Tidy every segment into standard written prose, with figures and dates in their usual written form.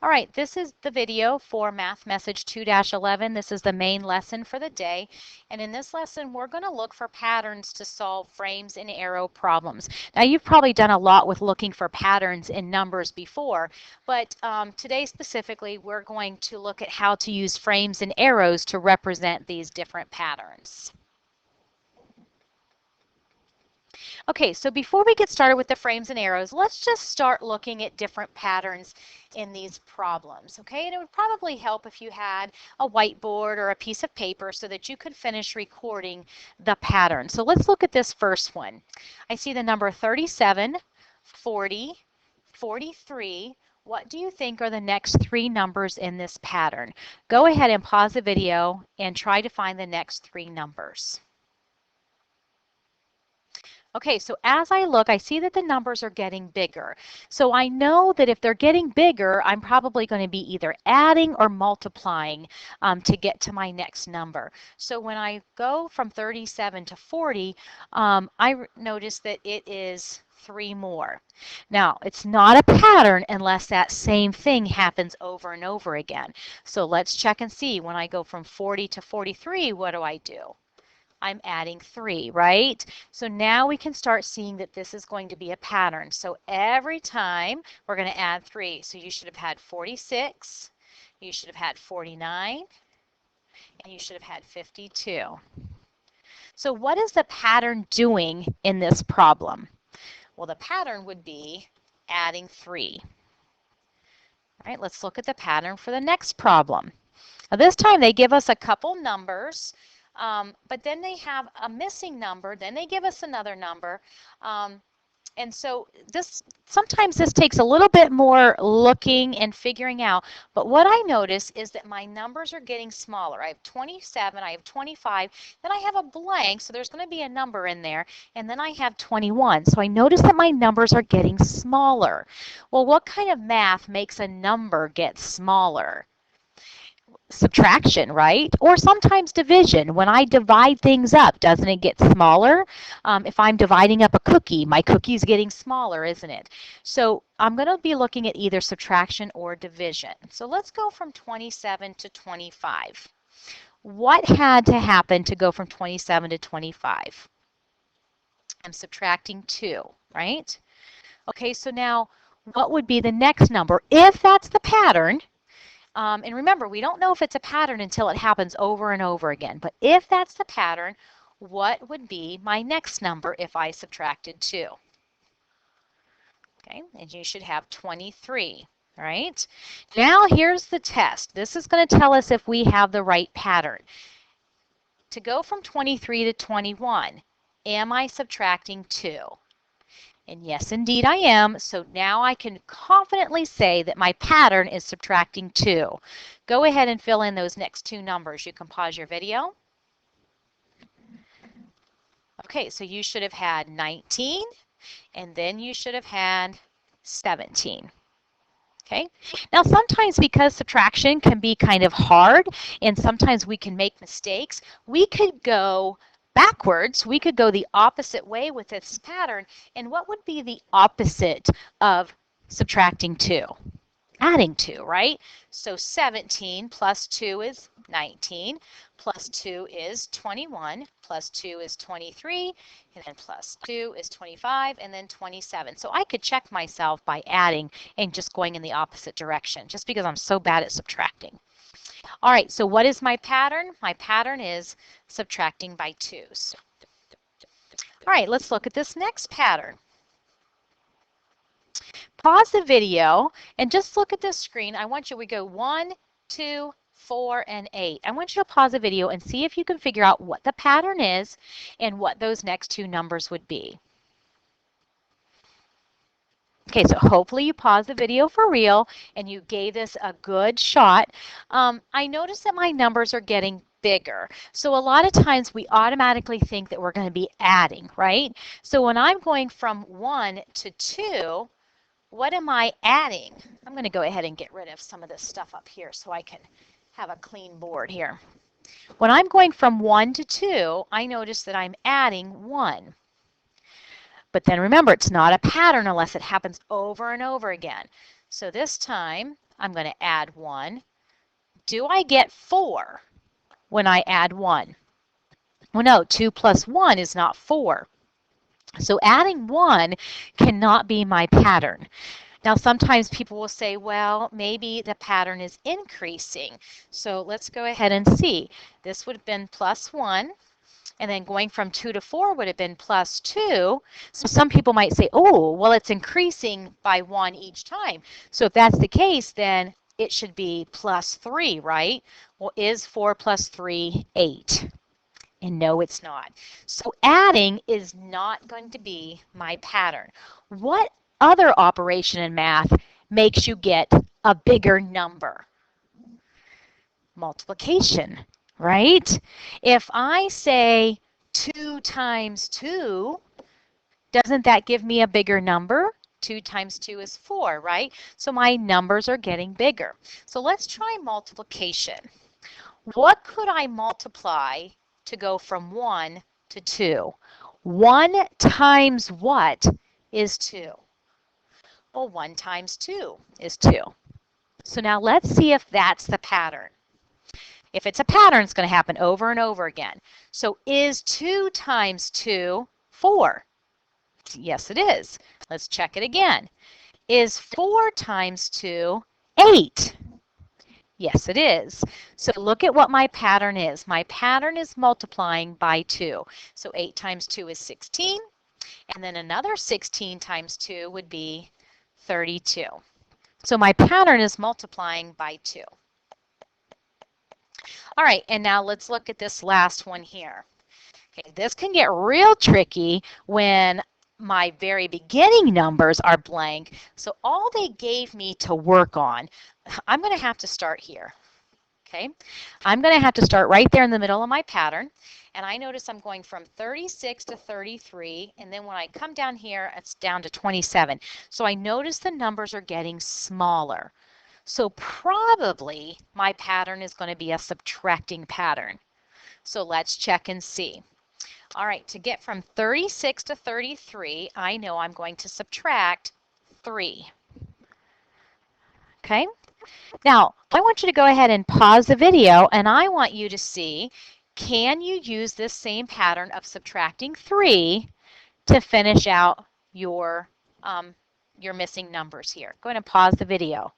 All right, this is the video for Math Message 2-11. This is the main lesson for the day. And in this lesson, we're going to look for patterns to solve frames and arrow problems. Now, you've probably done a lot with looking for patterns in numbers before, but today specifically, we're going to look at how to use frames and arrows to represent these different patterns. Okay, so before we get started with the frames and arrows, let's just start looking at different patterns in these problems, okay? And it would probably help if you had a whiteboard or a piece of paper so that you could finish recording the pattern. So let's look at this first one. I see the number 37, 40, 43. What do you think are the next three numbers in this pattern? Go ahead and pause the video and try to find the next three numbers. Okay, so as I look, I see that the numbers are getting bigger. So I know that if they're getting bigger, I'm probably going to be either adding or multiplying to get to my next number. So when I go from 37 to 40, I notice that it is 3 more. Now, it's not a pattern unless that same thing happens over and over again. So let's check and see. When I go from 40 to 43, what do I do? I'm adding 3, right? So now we can start seeing that this is going to be a pattern. So every time we're going to add 3. So you should have had 46, you should have had 49, and you should have had 52. So what is the pattern doing in this problem? Well, the pattern would be adding 3. All right, let's look at the pattern for the next problem. Now this time they give us a couple numbers. But then they have a missing number, then they give us another number. And so sometimes this takes a little bit more looking and figuring out. But what I notice is that my numbers are getting smaller. I have 27, I have 25, then I have a blank, so there's going to be a number in there, and then I have 21. So I notice that my numbers are getting smaller. Well, what kind of math makes a number get smaller? Subtraction, right? Or sometimes division. When I divide things up, doesn't it get smaller? If I'm dividing up a cookie, my cookie's getting smaller, isn't it? So I'm going to be looking at either subtraction or division. So let's go from 27 to 25. What had to happen to go from 27 to 25? I'm subtracting 2, right? Okay, so now what would be the next number? If that's the pattern, and remember, we don't know if it's a pattern until it happens over and over again. But if that's the pattern, what would be my next number if I subtracted 2? Okay, and you should have 23, all right? Now here's the test. This is going to tell us if we have the right pattern. To go from 23 to 21, am I subtracting 2? And yes, indeed I am. So now I can confidently say that my pattern is subtracting 2. Go ahead and fill in those next two numbers. You can pause your video. Okay, so you should have had 19, and then you should have had 17. Okay, now sometimes because subtraction can be kind of hard, and sometimes we can make mistakes, we could go backwards. We could go the opposite way with this pattern. And what would be the opposite of subtracting 2? Adding 2, right? So 17 plus 2 is 19, plus 2 is 21, plus 2 is 23, and then plus 2 is 25, and then 27. So I could check myself by adding and just going in the opposite direction, just because I'm so bad at subtracting. All right, so what is my pattern? My pattern is subtracting by 2s. All right, let's look at this next pattern. Pause the video and just look at this screen. I want you to go 1, 2, 4, and 8. I want you to pause the video and see if you can figure out what the pattern is and what those next two numbers would be. Okay, so hopefully you paused the video for real and you gave this a good shot. I noticed that my numbers are getting bigger. So a lot of times we automatically think that we're going to be adding, right? So when I'm going from 1 to 2, what am I adding? I'm going to go ahead and get rid of some of this stuff up here so I can have a clean board here. When I'm going from 1 to 2, I notice that I'm adding 1. But then remember, it's not a pattern unless it happens over and over again. So this time I'm going to add 1. Do I get 4 when I add 1? Well, no, 2 plus 1 is not 4. So adding 1 cannot be my pattern. Now, sometimes people will say, well, maybe the pattern is increasing. So let's go ahead and see. This would have been plus 1, and then going from 2 to 4 would have been plus 2. So some people might say, oh, well, it's increasing by 1 each time. So if that's the case, then it should be plus 3, right? Well, is 4 plus 3 8? And no, it's not. So adding is not going to be my pattern. What other operation in math makes you get a bigger number? Multiplication, right? If I say 2 times 2, doesn't that give me a bigger number? 2 times 2 is 4, right? So my numbers are getting bigger. So let's try multiplication. What could I multiply to go from 1 to 2? 1 times what is 2? Well, 1 times 2 is 2. So now let's see if that's the pattern. If it's a pattern, it's going to happen over and over again. So is 2 times 2 4? Yes, it is. Let's check it again. Is 4 times 2 8? Yes, it is. So look at what my pattern is. My pattern is multiplying by 2. So 8 times 2 is 16. And then another 16 times 2 would be 32. So my pattern is multiplying by 2. All right, and now let's look at this last one here. Okay, this can get real tricky when my very beginning numbers are blank. So all they gave me to work on, I'm going to have to start here. Okay, I'm going to have to start right there in the middle of my pattern. And I notice I'm going from 36 to 33. And then when I come down here, it's down to 27. So I notice the numbers are getting smaller. So probably my pattern is going to be a subtracting pattern. So let's check and see. All right, to get from 36 to 33, I know I'm going to subtract 3. Okay? Now, I want you to go ahead and pause the video, and I want you to see, can you use this same pattern of subtracting 3 to finish out your missing numbers here? Go ahead and pause the video.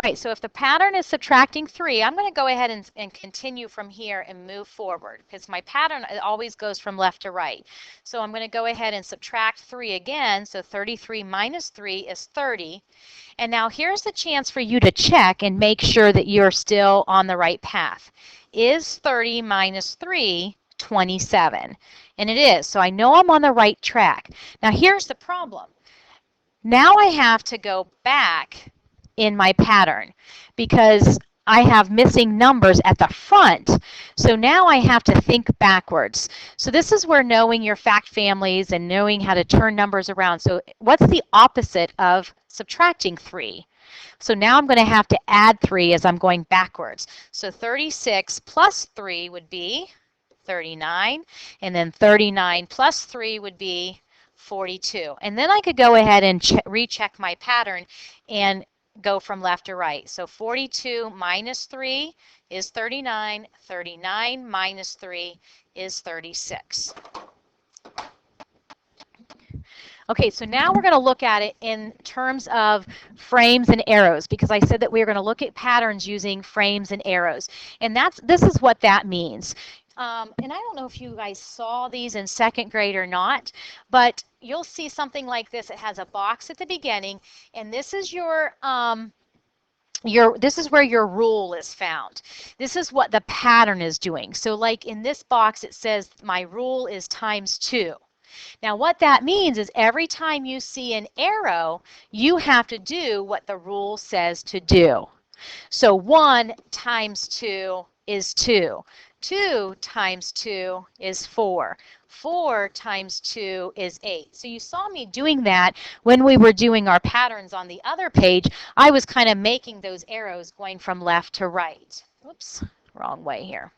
All right, so if the pattern is subtracting 3, I'm going to go ahead and continue from here and move forward because my pattern always goes from left to right. So I'm going to go ahead and subtract 3 again. So 33 minus 3 is 30. And now here's the chance for you to check and make sure that you're still on the right path. Is 30 minus 3 27? And it is. So I know I'm on the right track. Now here's the problem. Now I have to go back in my pattern because I have missing numbers at the front. So now I have to think backwards. So this is where knowing your fact families and knowing how to turn numbers around. So what's the opposite of subtracting 3? So now I'm going to have to add 3 as I'm going backwards. So 36 plus 3 would be 39, and then 39 plus 3 would be 42. And then I could go ahead and recheck my pattern and go from left to right. So 42 minus 3 is 39. 39 minus 3 is 36. Okay, so now we're going to look at it in terms of frames and arrows because I said that we were going to look at patterns using frames and arrows. And this is what that means. And I don't know if you guys saw these in second grade or not, but you'll see something like this. It has a box at the beginning, and this is this is where your rule is found. This is what the pattern is doing. So like in this box, it says my rule is times 2. Now what that means is every time you see an arrow, you have to do what the rule says to do. So 1 times 2 is 2. 2 times 2 is 4. 4 times 2 is 8. So you saw me doing that when we were doing our patterns on the other page. I was kind of making those arrows going from left to right. Oops, wrong way here.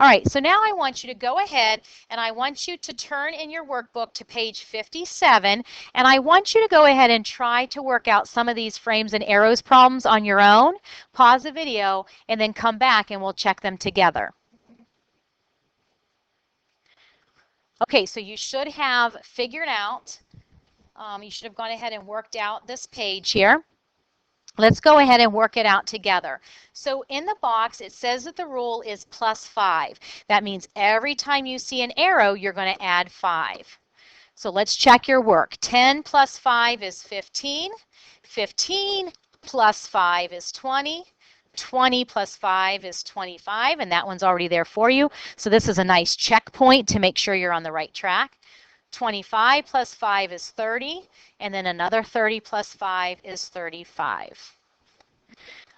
All right, so now I want you to go ahead and I want you to turn in your workbook to page 57, and I want you to go ahead and try to work out some of these frames and arrows problems on your own. Pause the video and then come back and we'll check them together. Okay, so you should have figured out, you should have gone ahead and worked out this page here. Let's go ahead and work it out together. So in the box, it says that the rule is +5. That means every time you see an arrow, you're going to add 5. So let's check your work. 10 plus 5 is 15. 15 plus 5 is 20. 20 plus 5 is 25, and that one's already there for you. So this is a nice checkpoint to make sure you're on the right track. 25 plus 5 is 30, and then another 30 plus 5 is 35.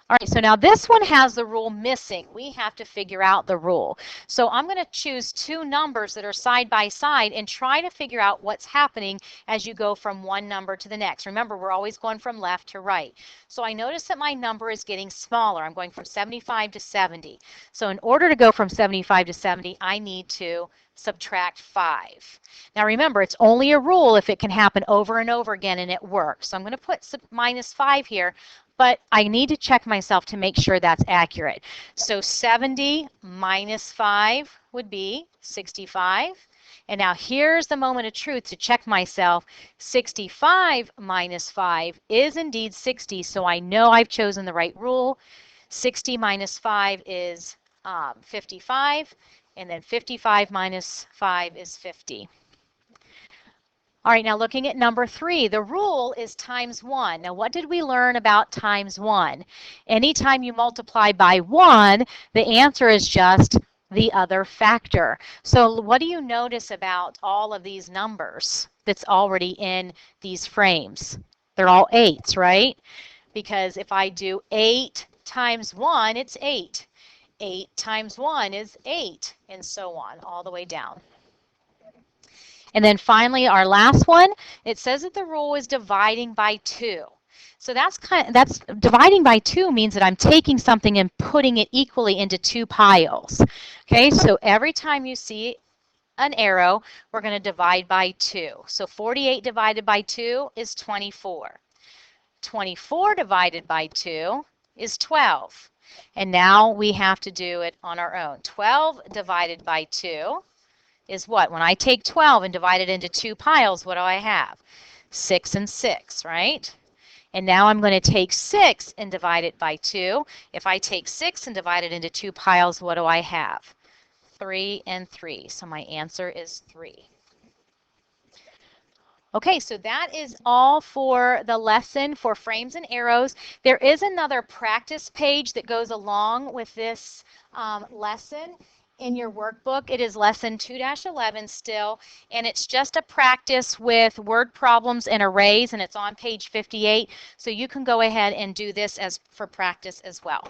All right, so now this one has the rule missing. We have to figure out the rule. So I'm going to choose two numbers that are side by side and try to figure out what's happening as you go from one number to the next. Remember, we're always going from left to right. So I notice that my number is getting smaller. I'm going from 75 to 70. So in order to go from 75 to 70, I need to subtract 5. Now remember, it's only a rule if it can happen over and over again and it works. So I'm going to put -5 here, but I need to check myself to make sure that's accurate. So 70 minus 5 would be 65. And now here's the moment of truth to check myself. 65 minus 5 is indeed 60, so I know I've chosen the right rule. 60 minus 5 is 55, and then 55 minus 5 is 50. All right, now looking at number 3, the rule is times 1. Now what did we learn about times 1? Anytime you multiply by 1, the answer is just the other factor. So what do you notice about all of these numbers that's already in these frames? They're all 8s, right? Because if I do 8 times 1, it's 8. 8 times 1 is 8, and so on, all the way down. And then finally, our last one, it says that the rule is dividing by 2. So that's dividing by 2 means that I'm taking something and putting it equally into 2 piles. Okay, so every time you see an arrow, we're going to divide by 2. So 48 divided by 2 is 24. 24 divided by 2 is 12. And now we have to do it on our own. 12 divided by 2 is what? When I take 12 and divide it into 2 piles, what do I have? 6 and 6, right? And now I'm going to take 6 and divide it by 2. If I take 6 and divide it into 2 piles, what do I have? 3 and 3. So my answer is 3. Okay, so that is all for the lesson for frames and arrows. There is another practice page that goes along with this lesson in your workbook. It is lesson 2-11 still, and it's just a practice with word problems and arrays, and it's on page 58. So you can go ahead and do this as for practice as well.